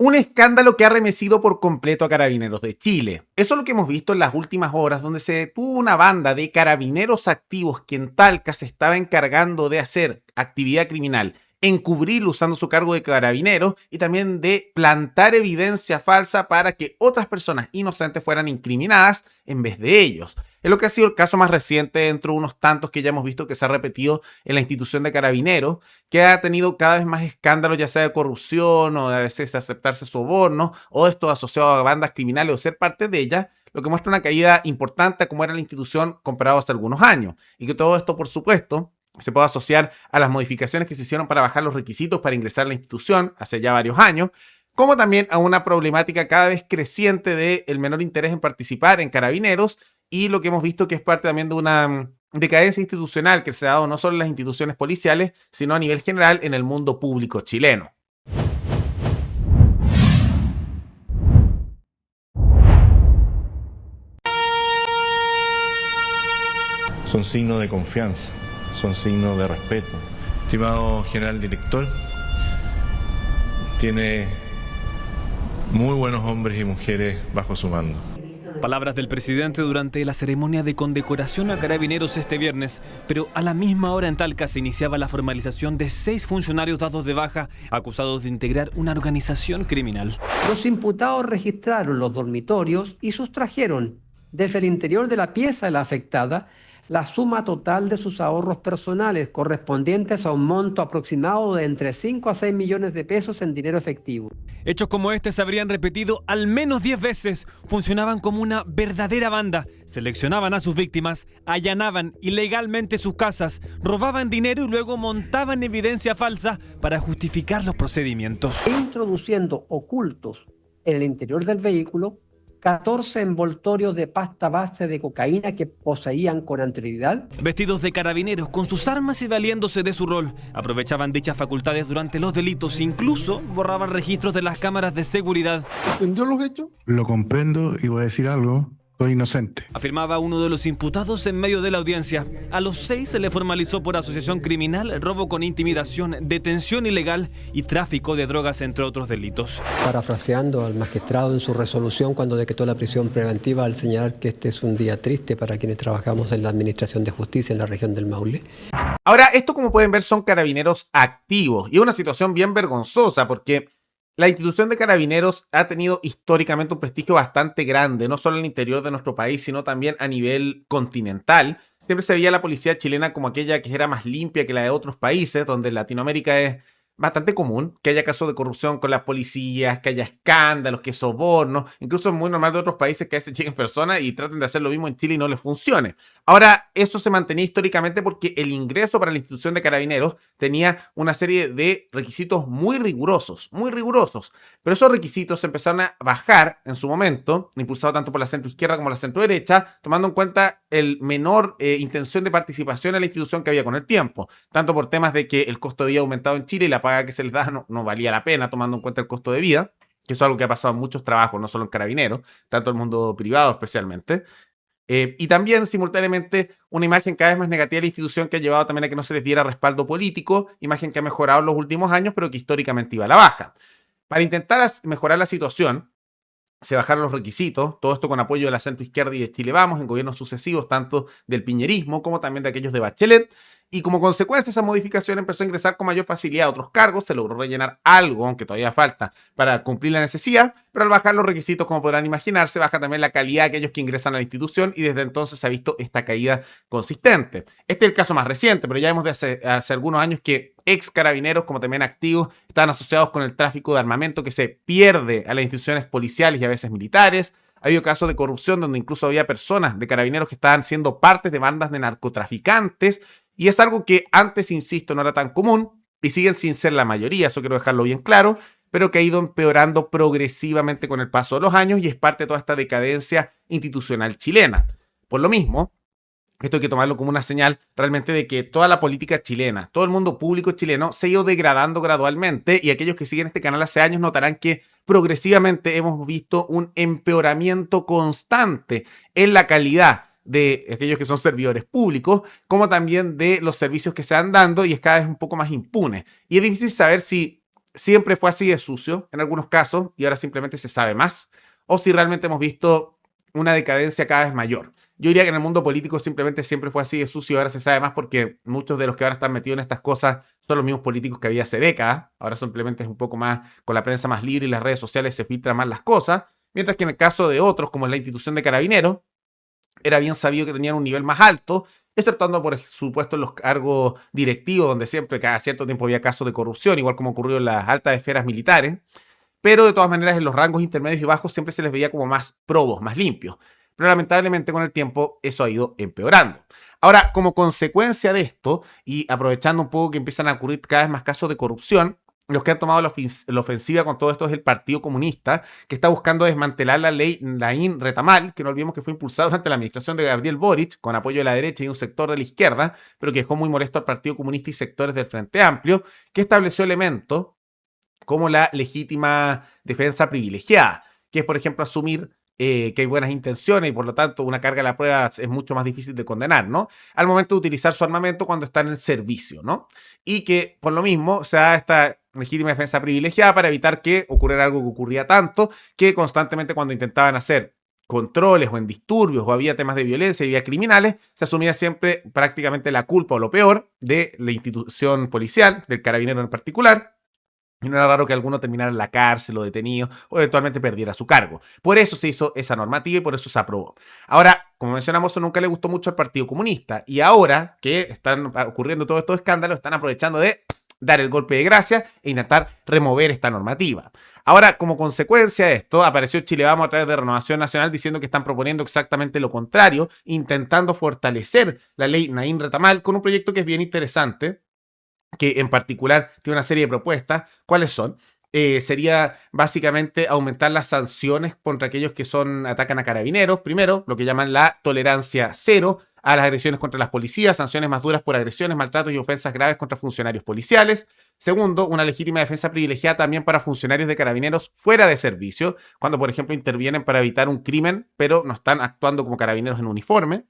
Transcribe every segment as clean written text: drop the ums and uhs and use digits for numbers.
Un escándalo que ha remecido por completo a Carabineros de Chile. Eso es lo que hemos visto en las últimas horas, donde se detuvo una banda de carabineros activos que en Talca se estaba encargando de hacer actividad criminal, encubrirlo usando su cargo de carabineros y también de plantar evidencia falsa para que otras personas inocentes fueran incriminadas en vez de ellos. Es lo que ha sido el caso más reciente dentro de unos tantos que ya hemos visto que se ha repetido en la institución de Carabineros, que ha tenido cada vez más escándalos, ya sea de corrupción o de a veces aceptarse sobornos o esto asociado a bandas criminales o ser parte de ellas, lo que muestra una caída importante a cómo era la institución comparado hasta algunos años. Y que todo esto, por supuesto, se puede asociar a las modificaciones que se hicieron para bajar los requisitos para ingresar a la institución hace ya varios años, como también a una problemática cada vez creciente del menor interés en participar en Carabineros y lo que hemos visto que es parte también de una decadencia institucional que se ha dado no solo en las instituciones policiales, sino a nivel general en el mundo público chileno. Son signos de confianza, son signos de respeto. Estimado general director, tiene muy buenos hombres y mujeres bajo su mando. Palabras del presidente durante la ceremonia de condecoración a Carabineros este viernes, pero a la misma hora en Talca se iniciaba la formalización de 6 funcionarios dados de baja acusados de integrar una organización criminal. Los imputados registraron los dormitorios y sustrajeron desde el interior de la pieza de la afectada la suma total de sus ahorros personales correspondientes a un monto aproximado de entre 5 a 6 millones de pesos en dinero efectivo. Hechos como este se habrían repetido al menos 10 veces. Funcionaban como una verdadera banda. Seleccionaban a sus víctimas, allanaban ilegalmente sus casas, robaban dinero y luego montaban evidencia falsa para justificar los procedimientos. Introduciendo ocultos en el interior del vehículo 14 envoltorios de pasta base de cocaína que poseían con anterioridad. Vestidos de carabineros, con sus armas y valiéndose de su rol, aprovechaban dichas facultades durante los delitos, incluso borraban registros de las cámaras de seguridad. ¿Entendió los hechos? Lo comprendo y voy a decir algo. Soy inocente, afirmaba uno de los imputados en medio de la audiencia. A los 6 se le formalizó por asociación criminal, robo con intimidación, detención ilegal y tráfico de drogas, entre otros delitos. Parafraseando al magistrado en su resolución cuando decretó la prisión preventiva al señalar que este es un día triste para quienes trabajamos en la administración de justicia en la región del Maule. Ahora, esto como pueden ver son carabineros activos y es una situación bien vergonzosa porque la institución de Carabineros ha tenido históricamente un prestigio bastante grande, no solo en el interior de nuestro país, sino también a nivel continental. Siempre se veía a la policía chilena como aquella que era más limpia que la de otros países, donde en Latinoamérica es bastante común que haya casos de corrupción con las policías, que haya escándalos, que sobornos. Incluso es muy normal de otros países que a veces lleguen personas y traten de hacer lo mismo en Chile y no les funcione. Ahora, eso se mantenía históricamente porque el ingreso para la institución de Carabineros tenía una serie de requisitos muy rigurosos, pero esos requisitos se empezaron a bajar en su momento, impulsado tanto por la centroizquierda como la centroderecha, tomando en cuenta el menor intención de participación en la institución que había con el tiempo, tanto por temas de que el costo de vida ha aumentado en Chile y la paga que se les da no valía la pena, tomando en cuenta el costo de vida, que eso es algo que ha pasado en muchos trabajos, no solo en Carabineros, tanto en el mundo privado especialmente. Y también, simultáneamente, una imagen cada vez más negativa de la institución que ha llevado también a que no se les diera respaldo político, imagen que ha mejorado en los últimos años, pero que históricamente iba a la baja. Para intentar mejorar la situación, se bajaron los requisitos, todo esto con apoyo de la centroizquierda y de Chile Vamos, en gobiernos sucesivos, tanto del piñerismo como también de aquellos de Bachelet, y como consecuencia de esa modificación empezó a ingresar con mayor facilidad a otros cargos, se logró rellenar algo, aunque todavía falta, para cumplir la necesidad, pero al bajar los requisitos, como podrán imaginarse, baja también la calidad de aquellos que ingresan a la institución y desde entonces se ha visto esta caída consistente. Este es el caso más reciente, pero ya vemos de hace algunos años que ex carabineros, como también activos, estaban asociados con el tráfico de armamento que se pierde a las instituciones policiales y a veces militares. Ha habido casos de corrupción donde incluso había personas de carabineros que estaban siendo partes de bandas de narcotraficantes. Y es algo que antes, insisto, no era tan común y siguen sin ser la mayoría, eso quiero dejarlo bien claro, pero que ha ido empeorando progresivamente con el paso de los años y es parte de toda esta decadencia institucional chilena. Por lo mismo, esto hay que tomarlo como una señal realmente de que toda la política chilena, todo el mundo público chileno se ha ido degradando gradualmente y aquellos que siguen este canal hace años notarán que progresivamente hemos visto un empeoramiento constante en la calidad de aquellos que son servidores públicos, como también de los servicios que se van dando y es cada vez un poco más impune. Y es difícil saber si siempre fue así de sucio en algunos casos y ahora simplemente se sabe más, o si realmente hemos visto una decadencia cada vez mayor. Yo diría que en el mundo político simplemente siempre fue así de sucio y ahora se sabe más porque muchos de los que ahora están metidos en estas cosas son los mismos políticos que había hace décadas. Ahora simplemente es un poco más, con la prensa más libre y las redes sociales se filtran más las cosas, mientras que en el caso de otros, como es la institución de Carabineros, era bien sabido que tenían un nivel más alto, exceptuando por supuesto en los cargos directivos, donde siempre cada cierto tiempo había casos de corrupción, igual como ocurrió en las altas esferas militares, pero de todas maneras en los rangos intermedios y bajos siempre se les veía como más probos, más limpios. Pero lamentablemente con el tiempo eso ha ido empeorando. Ahora, como consecuencia de esto, y aprovechando un poco que empiezan a ocurrir cada vez más casos de corrupción, los que han tomado la ofensiva con todo esto es el Partido Comunista, que está buscando desmantelar la ley Laín-Retamal, que no olvidemos que fue impulsada durante la administración de Gabriel Boric, con apoyo de la derecha y un sector de la izquierda, pero que dejó muy molesto al Partido Comunista y sectores del Frente Amplio, que estableció elementos como la legítima defensa privilegiada, que es, por ejemplo, asumir que hay buenas intenciones y por lo tanto una carga de la prueba es mucho más difícil de condenar, ¿no? Al momento de utilizar su armamento cuando están en servicio, ¿no? Y que por lo mismo se da esta legítima defensa privilegiada para evitar que ocurriera algo que ocurría tanto, que constantemente cuando intentaban hacer controles o en disturbios o había temas de violencia y había criminales, se asumía siempre prácticamente la culpa o lo peor de la institución policial, del carabinero en particular. Y no era raro que alguno terminara en la cárcel o detenido o eventualmente perdiera su cargo. Por eso se hizo esa normativa y por eso se aprobó. Ahora, como mencionamos, eso nunca le gustó mucho al Partido Comunista. Y ahora que están ocurriendo todos estos escándalos, están aprovechando de dar el golpe de gracia e intentar remover esta normativa. Ahora, como consecuencia de esto, apareció Chile Vamos a través de Renovación Nacional diciendo que están proponiendo exactamente lo contrario, intentando fortalecer la ley Laín-Retamal con un proyecto que es bien interesante, que en particular tiene una serie de propuestas. ¿Cuáles son? Sería básicamente aumentar las sanciones contra aquellos que atacan a carabineros. Primero, lo que llaman la tolerancia cero a las agresiones contra las policías, sanciones más duras por agresiones, maltratos y ofensas graves contra funcionarios policiales. Segundo, una legítima defensa privilegiada también para funcionarios de carabineros fuera de servicio, cuando por ejemplo intervienen para evitar un crimen, pero no están actuando como carabineros en uniforme.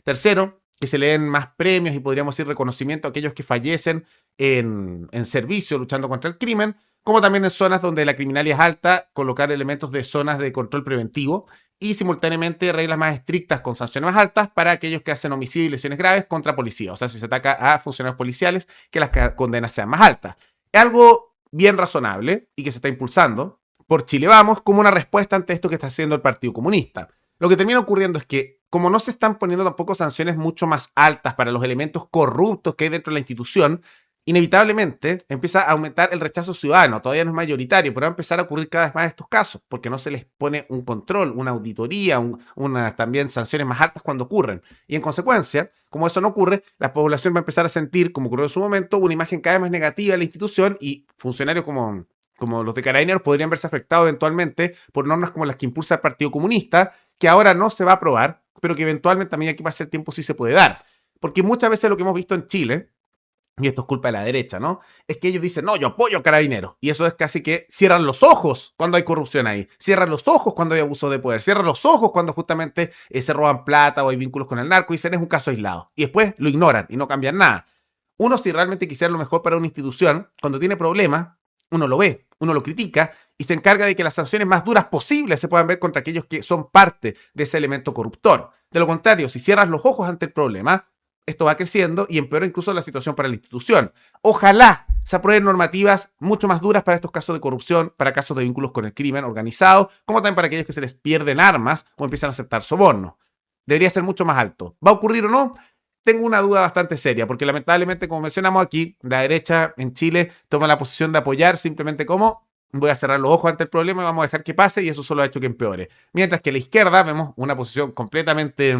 Tercero, que se le den más premios y podríamos decir reconocimiento a aquellos que fallecen en servicio luchando contra el crimen, como también en zonas donde la criminalidad es alta, colocar elementos de zonas de control preventivo y simultáneamente reglas más estrictas con sanciones más altas para aquellos que hacen homicidio y lesiones graves contra policías. O sea, si se ataca a funcionarios policiales, que las condenas sean más altas. Es algo bien razonable y que se está impulsando por Chile Vamos como una respuesta ante esto que está haciendo el Partido Comunista. Lo que termina ocurriendo es que, como no se están poniendo tampoco sanciones mucho más altas para los elementos corruptos que hay dentro de la institución, inevitablemente empieza a aumentar el rechazo ciudadano. Todavía no es mayoritario, pero va a empezar a ocurrir cada vez más estos casos, porque no se les pone un control, una auditoría, también sanciones más altas cuando ocurren. Y en consecuencia, como eso no ocurre, la población va a empezar a sentir, como ocurrió en su momento, una imagen cada vez más negativa de la institución y funcionarios como los de Carabineros podrían verse afectados eventualmente por normas como las que impulsa el Partido Comunista, que ahora no se va a aprobar, pero que eventualmente también aquí pasa el tiempo sí se puede dar. Porque muchas veces lo que hemos visto en Chile, y esto es culpa de la derecha, ¿no? Es que ellos dicen, no, yo apoyo a Carabineros. Y eso es casi que cierran los ojos cuando hay corrupción ahí. Cierran los ojos cuando hay abuso de poder. Cierran los ojos cuando justamente se roban plata o hay vínculos con el narco y dicen es un caso aislado. Y después lo ignoran y no cambian nada. Uno, si realmente quisiera lo mejor para una institución, cuando tiene problemas, uno lo ve, uno lo critica y se encarga de que las sanciones más duras posibles se puedan ver contra aquellos que son parte de ese elemento corruptor. De lo contrario, si cierras los ojos ante el problema, esto va creciendo y empeora incluso la situación para la institución. Ojalá se aprueben normativas mucho más duras para estos casos de corrupción, para casos de vínculos con el crimen organizado, como también para aquellos que se les pierden armas o empiezan a aceptar sobornos. Debería ser mucho más alto. ¿Va a ocurrir o no? Tengo una duda bastante seria, porque lamentablemente, como mencionamos aquí, la derecha en Chile toma la posición de apoyar simplemente como voy a cerrar los ojos ante el problema y vamos a dejar que pase, y eso solo ha hecho que empeore. Mientras que la izquierda vemos una posición completamente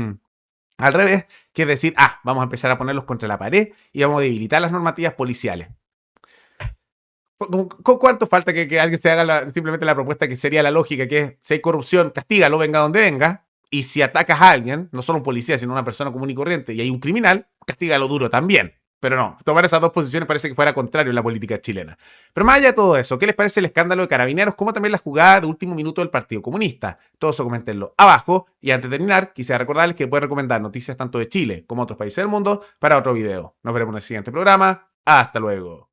al revés, que es decir, vamos a empezar a ponerlos contra la pared y vamos a debilitar las normativas policiales. ¿Cuánto falta que alguien se haga simplemente la propuesta que sería la lógica, que es, si hay corrupción, castígalo, venga donde venga? Y si atacas a alguien, no solo un policía, sino una persona común y corriente, y hay un criminal, castígalo duro también. Pero no, tomar esas dos posiciones parece que fuera contrario en la política chilena. Pero más allá de todo eso, ¿qué les parece el escándalo de Carabineros? Como también la jugada de último minuto del Partido Comunista. Todo eso coméntenlo abajo. Y antes de terminar, quisiera recordarles que pueden recomendar noticias tanto de Chile como otros países del mundo para otro video. Nos veremos en el siguiente programa. Hasta luego.